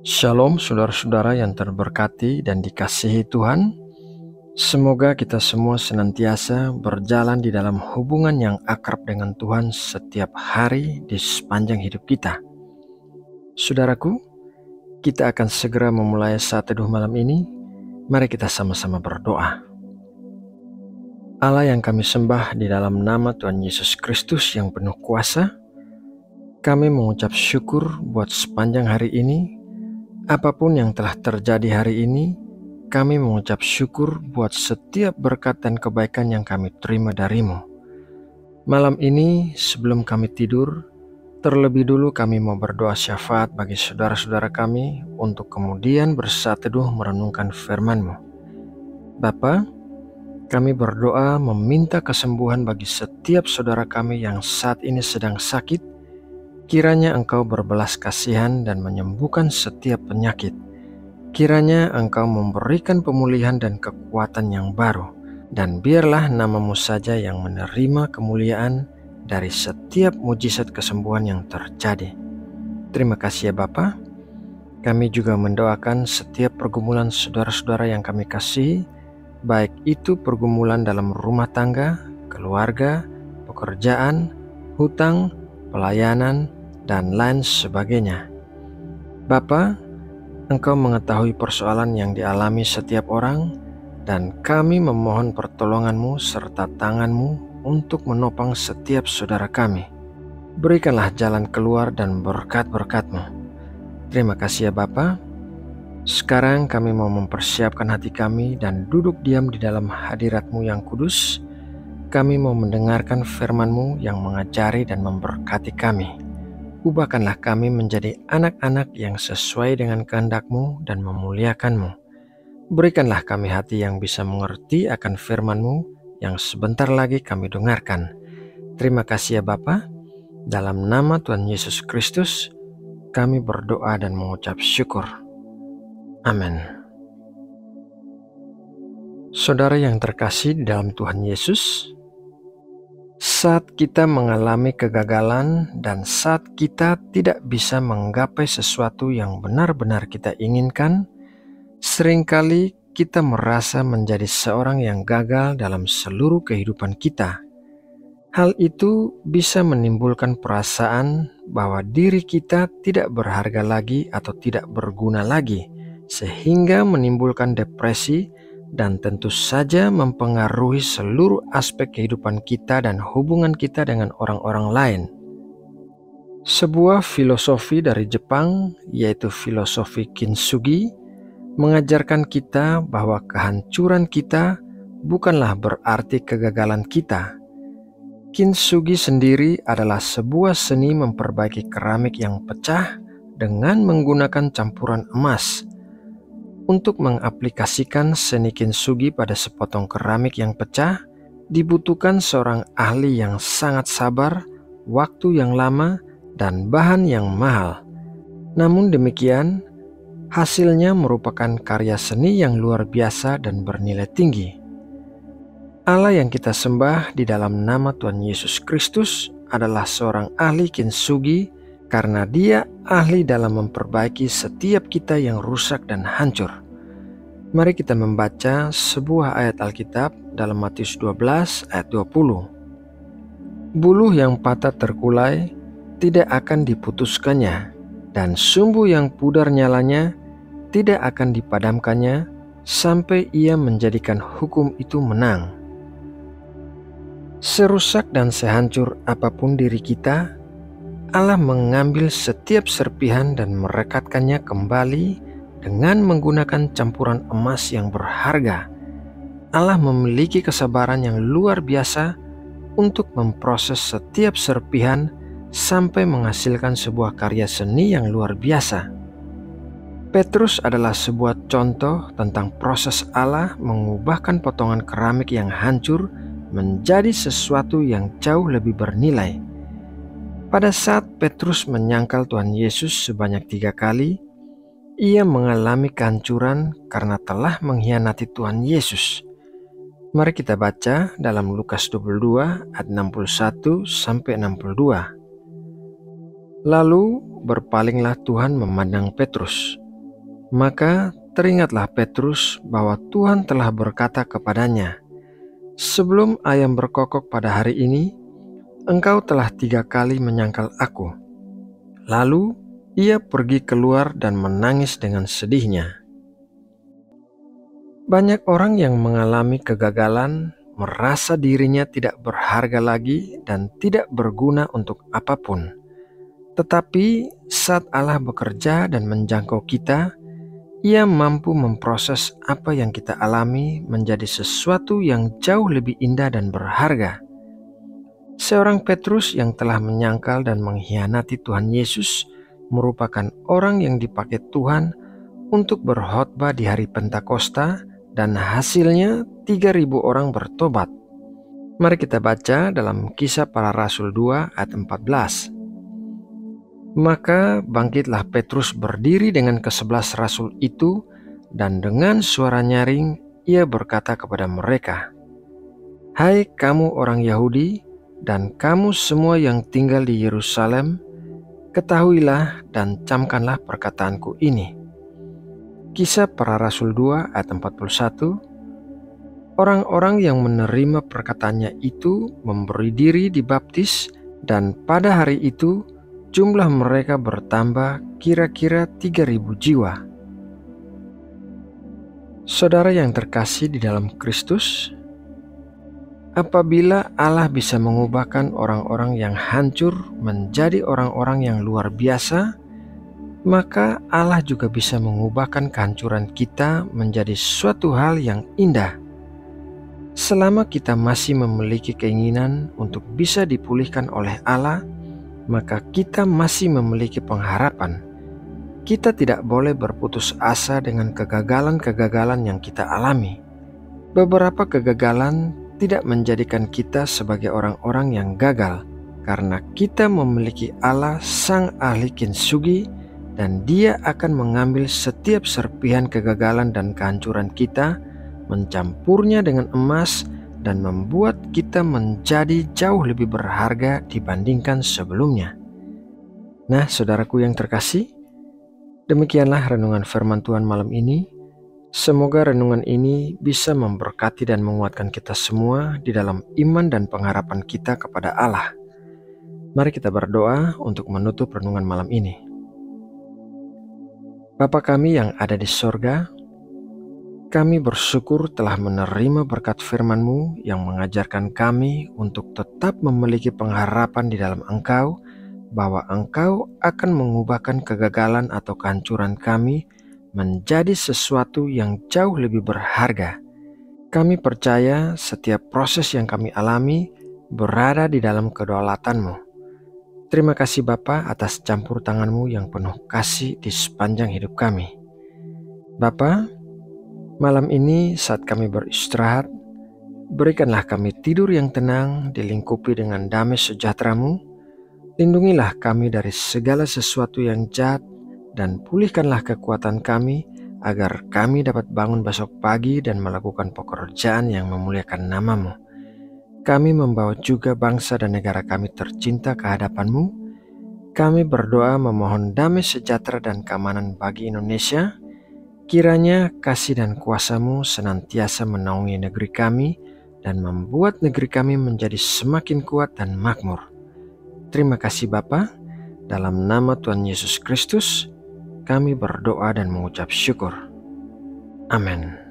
Shalom saudara-saudara yang terberkati dan dikasihi Tuhan. Semoga kita semua senantiasa berjalan di dalam hubungan yang akrab dengan Tuhan setiap hari di sepanjang hidup kita. Saudaraku, kita akan segera memulai saat teduh malam ini. Mari kita sama-sama berdoa. Allah yang kami sembah di dalam nama Tuhan Yesus Kristus yang penuh kuasa, kami mengucap syukur buat sepanjang hari ini. Apapun yang telah terjadi hari ini, kami mengucap syukur buat setiap berkat dan kebaikan yang kami terima dari-Mu. Malam ini sebelum kami tidur, terlebih dulu kami mau berdoa syafaat bagi saudara-saudara kami untuk kemudian bersaat teduh merenungkan firman-Mu. Bapa, kami berdoa meminta kesembuhan bagi setiap saudara kami yang saat ini sedang sakit. Kiranya Engkau berbelas kasihan dan menyembuhkan setiap penyakit. Kiranya Engkau memberikan pemulihan dan kekuatan yang baru. Dan biarlah nama-Mu saja yang menerima kemuliaan dari setiap mujizat kesembuhan yang terjadi. Terima kasih ya Bapa. Kami juga mendoakan setiap pergumulan saudara-saudara yang kami kasihi, baik itu pergumulan dalam rumah tangga, keluarga, pekerjaan, hutang, pelayanan, dan lain sebagainya. Bapa, Engkau mengetahui persoalan yang dialami setiap orang, dan kami memohon pertolongan-Mu serta tangan-Mu untuk menopang setiap saudara kami. Berikanlah jalan keluar dan berkat-berkat-Mu. Terima kasih ya Bapa. Sekarang kami mau mempersiapkan hati kami dan duduk diam di dalam hadirat-Mu yang kudus. Kami mau mendengarkan firman-Mu yang mengajari dan memberkati kami. Ubahkanlah kami menjadi anak-anak yang sesuai dengan kehendak-Mu dan memuliakan-Mu. Berikanlah kami hati yang bisa mengerti akan firman-Mu yang sebentar lagi kami dengarkan. Terima kasih ya Bapa. Dalam nama Tuhan Yesus Kristus, kami berdoa dan mengucap syukur. Amin. Saudara yang terkasih di dalam Tuhan Yesus, saat kita mengalami kegagalan dan saat kita tidak bisa menggapai sesuatu yang benar-benar kita inginkan, seringkali kita merasa menjadi seorang yang gagal dalam seluruh kehidupan kita. Hal itu bisa menimbulkan perasaan bahwa diri kita tidak berharga lagi atau tidak berguna lagi, sehingga menimbulkan depresi dan tentu saja mempengaruhi seluruh aspek kehidupan kita dan hubungan kita dengan orang-orang lain. Sebuah filosofi dari Jepang, yaitu filosofi Kintsugi, mengajarkan kita bahwa kehancuran kita bukanlah berarti kegagalan kita. Kintsugi sendiri adalah sebuah seni memperbaiki keramik yang pecah dengan menggunakan campuran emas. Untuk mengaplikasikan seni kintsugi pada sepotong keramik yang pecah, dibutuhkan seorang ahli yang sangat sabar, waktu yang lama, dan bahan yang mahal. Namun demikian, hasilnya merupakan karya seni yang luar biasa dan bernilai tinggi. Allah yang kita sembah di dalam nama Tuhan Yesus Kristus adalah seorang ahli kintsugi, karena Dia ahli dalam memperbaiki setiap kita yang rusak dan hancur. Mari kita membaca sebuah ayat Alkitab dalam Matius 12 ayat 20. Buluh yang patah terkulai tidak akan diputuskannya, dan sumbu yang pudar nyalanya tidak akan dipadamkannya sampai Ia menjadikan hukum itu menang. Serusak dan sehancur apapun diri kita, Allah mengambil setiap serpihan dan merekatkannya kembali dengan menggunakan campuran emas yang berharga. Allah memiliki kesabaran yang luar biasa untuk memproses setiap serpihan sampai menghasilkan sebuah karya seni yang luar biasa. Petrus adalah sebuah contoh tentang proses Allah mengubahkan potongan keramik yang hancur menjadi sesuatu yang jauh lebih bernilai. Pada saat Petrus menyangkal Tuhan Yesus sebanyak 3 kali, ia mengalami kehancuran karena telah mengkhianati Tuhan Yesus. Mari kita baca dalam Lukas 22 ayat 61 sampai 62. Lalu berpalinglah Tuhan memandang Petrus. Maka teringatlah Petrus bahwa Tuhan telah berkata kepadanya, "Sebelum ayam berkokok pada hari ini, engkau telah 3 kali menyangkal aku." Lalu ia pergi keluar dan menangis dengan sedihnya. Banyak orang yang mengalami kegagalan merasa dirinya tidak berharga lagi dan tidak berguna untuk apapun. Tetapi saat Allah bekerja dan menjangkau kita, Ia mampu memproses apa yang kita alami menjadi sesuatu yang jauh lebih indah dan berharga. Seorang Petrus yang telah menyangkal dan mengkhianati Tuhan Yesus merupakan orang yang dipakai Tuhan untuk berkhotbah di hari Pentakosta, dan hasilnya 3.000 orang bertobat. Mari kita baca dalam Kisah Para Rasul 2 ayat 14. Maka bangkitlah Petrus berdiri dengan ke-11 rasul itu, dan dengan suara nyaring ia berkata kepada mereka, "Hai kamu orang Yahudi, dan kamu semua yang tinggal di Yerusalem, ketahuilah dan camkanlah perkataanku ini." Kisah Para Rasul 2 ayat 41. Orang-orang yang menerima perkataannya itu memberi diri dibaptis, dan pada hari itu jumlah mereka bertambah kira-kira 3.000 jiwa. Saudara yang terkasih di dalam Kristus, apabila Allah bisa mengubahkan orang-orang yang hancur menjadi orang-orang yang luar biasa, maka Allah juga bisa mengubahkan kehancuran kita menjadi suatu hal yang indah. Selama kita masih memiliki keinginan untuk bisa dipulihkan oleh Allah, maka kita masih memiliki pengharapan. Kita tidak boleh berputus asa dengan kegagalan-kegagalan yang kita alami. Beberapa kegagalan tidak menjadikan kita sebagai orang-orang yang gagal, karena kita memiliki Allah Sang Ahli Kintsugi, dan Dia akan mengambil setiap serpihan kegagalan dan kehancuran kita, mencampurnya dengan emas, dan membuat kita menjadi jauh lebih berharga dibandingkan sebelumnya. Nah, saudaraku yang terkasih, demikianlah renungan firman Tuhan malam ini. Semoga renungan ini bisa memberkati dan menguatkan kita semua di dalam iman dan pengharapan kita kepada Allah. Mari kita berdoa untuk menutup renungan malam ini. Bapa kami yang ada di sorga, kami bersyukur telah menerima berkat firman-Mu yang mengajarkan kami untuk tetap memiliki pengharapan di dalam Engkau, bahwa Engkau akan mengubahkan kegagalan atau kehancuran kami menjadi sesuatu yang jauh lebih berharga. Kami percaya setiap proses yang kami alami berada di dalam kedaulatan-Mu. Terima kasih Bapa atas campur tangan-Mu yang penuh kasih di sepanjang hidup kami. Bapa, malam ini saat kami beristirahat, berikanlah kami tidur yang tenang dilingkupi dengan damai sejahtera-Mu. Lindungilah kami dari segala sesuatu yang jahat, dan pulihkanlah kekuatan kami agar kami dapat bangun besok pagi dan melakukan pekerjaan yang memuliakan nama-Mu. Kami membawa juga bangsa dan negara kami tercinta ke hadapan-Mu. Kami berdoa memohon damai sejahtera dan keamanan bagi Indonesia. Kiranya kasih dan kuasa-Mu senantiasa menaungi negeri kami dan membuat negeri kami menjadi semakin kuat dan makmur. Terima kasih Bapa, dalam nama Tuhan Yesus Kristus kami berdoa dan mengucap syukur. Amin.